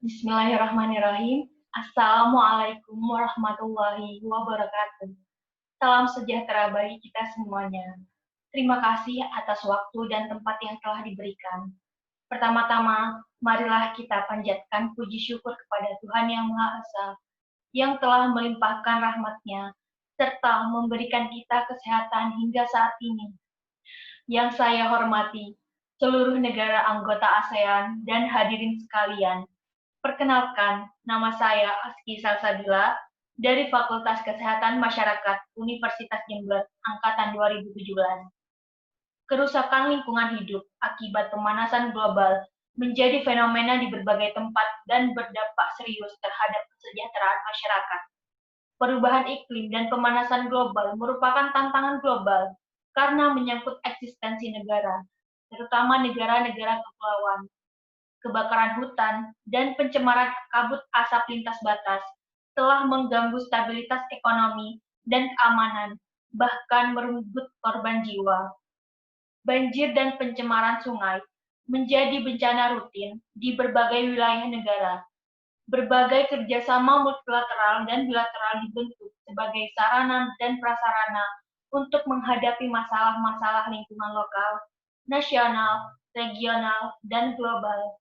Bismillahirrahmanirrahim. Assalamualaikum warahmatullahi wabarakatuh. Salam sejahtera bagi kita semuanya. Terima kasih atas waktu dan tempat yang telah diberikan. Pertama-tama, marilah kita panjatkan puji syukur kepada Tuhan Yang Maha Esa, yang telah melimpahkan rahmat-Nya, serta memberikan kita kesehatan hingga saat ini. Yang saya hormati, seluruh negara anggota ASEAN dan hadirin sekalian. Perkenalkan, nama saya Aski Salsabila dari Fakultas Kesehatan Masyarakat Universitas Jember Angkatan 2017. Kerusakan lingkungan hidup akibat pemanasan global menjadi fenomena di berbagai tempat dan berdampak serius terhadap kesejahteraan masyarakat. Perubahan iklim dan pemanasan global merupakan tantangan global karena menyangkut eksistensi negara, terutama negara-negara kepulauan. Kebakaran hutan, dan pencemaran kabut asap lintas batas telah mengganggu stabilitas ekonomi dan keamanan, bahkan merenggut korban jiwa. Banjir dan pencemaran sungai menjadi bencana rutin di berbagai wilayah negara. Berbagai kerjasama multilateral dan bilateral dibentuk sebagai sarana dan prasarana untuk menghadapi masalah-masalah lingkungan lokal, nasional, regional, dan global.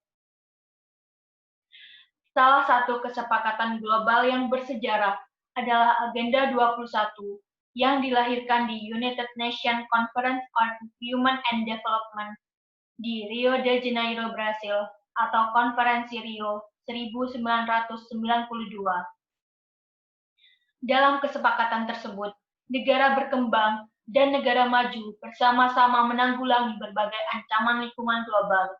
Salah satu kesepakatan global yang bersejarah adalah Agenda 21 yang dilahirkan di United Nations Conference on Human and Development di Rio de Janeiro, Brasil, atau Konferensi Rio 1992. Dalam kesepakatan tersebut, negara berkembang dan negara maju bersama-sama menanggulangi berbagai ancaman lingkungan global.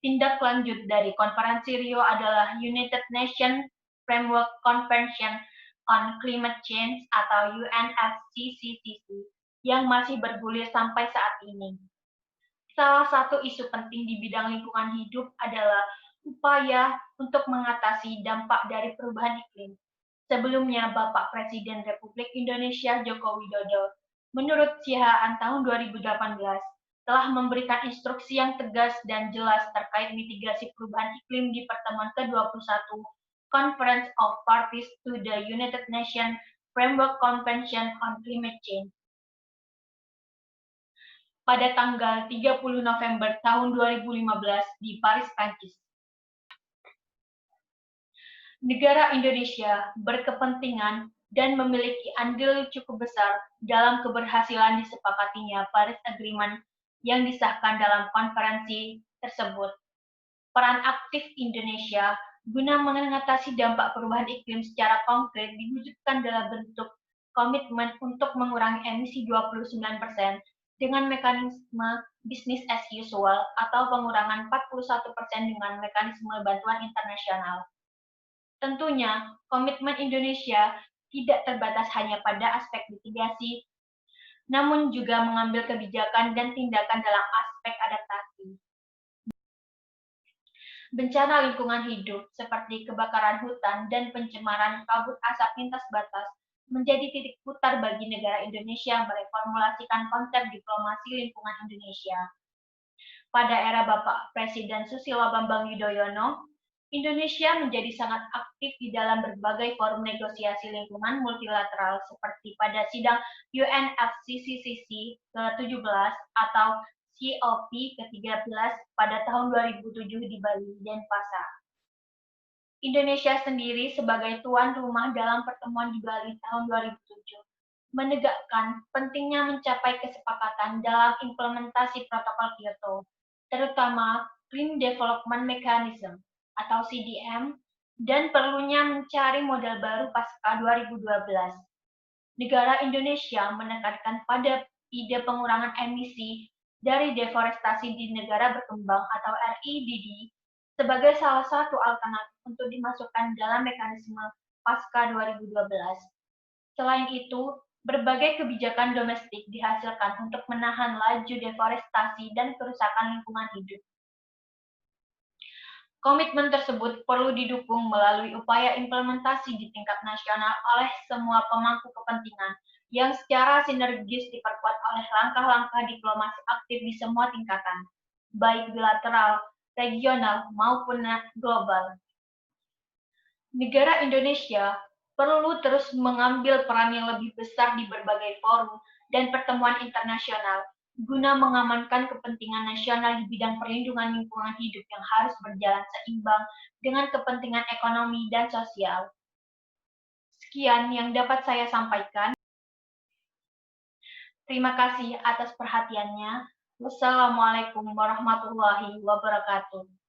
Tindak lanjut dari Konferensi Rio adalah United Nations Framework Convention on Climate Change atau UNFCCC yang masih bergulir sampai saat ini. Salah satu isu penting di bidang lingkungan hidup adalah upaya untuk mengatasi dampak dari perubahan iklim. Sebelumnya, Bapak Presiden Republik Indonesia Joko Widodo, menurut CHAN tahun 2018, telah memberikan instruksi yang tegas dan jelas terkait mitigasi perubahan iklim di pertemuan ke-21 Conference of Parties to the United Nations Framework Convention on Climate Change pada tanggal 30 November tahun 2015 di Paris, Prancis. Negara Indonesia berkepentingan dan memiliki andil cukup besar dalam keberhasilan disepakatinya Paris Agreement yang disahkan dalam konferensi tersebut. Peran aktif Indonesia guna mengatasi dampak perubahan iklim secara konkret diwujudkan dalam bentuk komitmen untuk mengurangi emisi 29% dengan mekanisme business as usual atau pengurangan 41% dengan mekanisme bantuan internasional. Tentunya, komitmen Indonesia tidak terbatas hanya pada aspek mitigasi, namun juga mengambil kebijakan dan tindakan dalam aspek adaptasi. Bencana lingkungan hidup seperti kebakaran hutan dan pencemaran kabut asap lintas batas menjadi titik putar bagi negara Indonesia mereformulasikan konsep diplomasi lingkungan Indonesia. Pada era Bapak Presiden Susilo Bambang Yudhoyono, Indonesia menjadi sangat aktif di dalam berbagai forum negosiasi lingkungan multilateral seperti pada sidang UNFCCC ke-17 atau COP ke-13 pada tahun 2007 di Bali, Denpasar. Indonesia sendiri sebagai tuan rumah dalam pertemuan di Bali tahun 2007 menegakkan pentingnya mencapai kesepakatan dalam implementasi protokol Kyoto, terutama Clean Development Mechanism atau CDM, dan perlunya mencari model baru pasca 2012. Negara Indonesia menekankan pada ide pengurangan emisi dari deforestasi di negara berkembang atau REDD sebagai salah satu alternatif untuk dimasukkan dalam mekanisme pasca 2012. Selain itu, berbagai kebijakan domestik dihasilkan untuk menahan laju deforestasi dan kerusakan lingkungan hidup. Komitmen tersebut perlu didukung melalui upaya implementasi di tingkat nasional oleh semua pemangku kepentingan yang secara sinergis diperkuat oleh langkah-langkah diplomasi aktif di semua tingkatan, baik bilateral, regional, maupun global. Negara Indonesia perlu terus mengambil peran yang lebih besar di berbagai forum dan pertemuan internasional guna mengamankan kepentingan nasional di bidang perlindungan lingkungan hidup yang harus berjalan seimbang dengan kepentingan ekonomi dan sosial. Sekian yang dapat saya sampaikan. Terima kasih atas perhatiannya. Wassalamualaikum warahmatullahi wabarakatuh.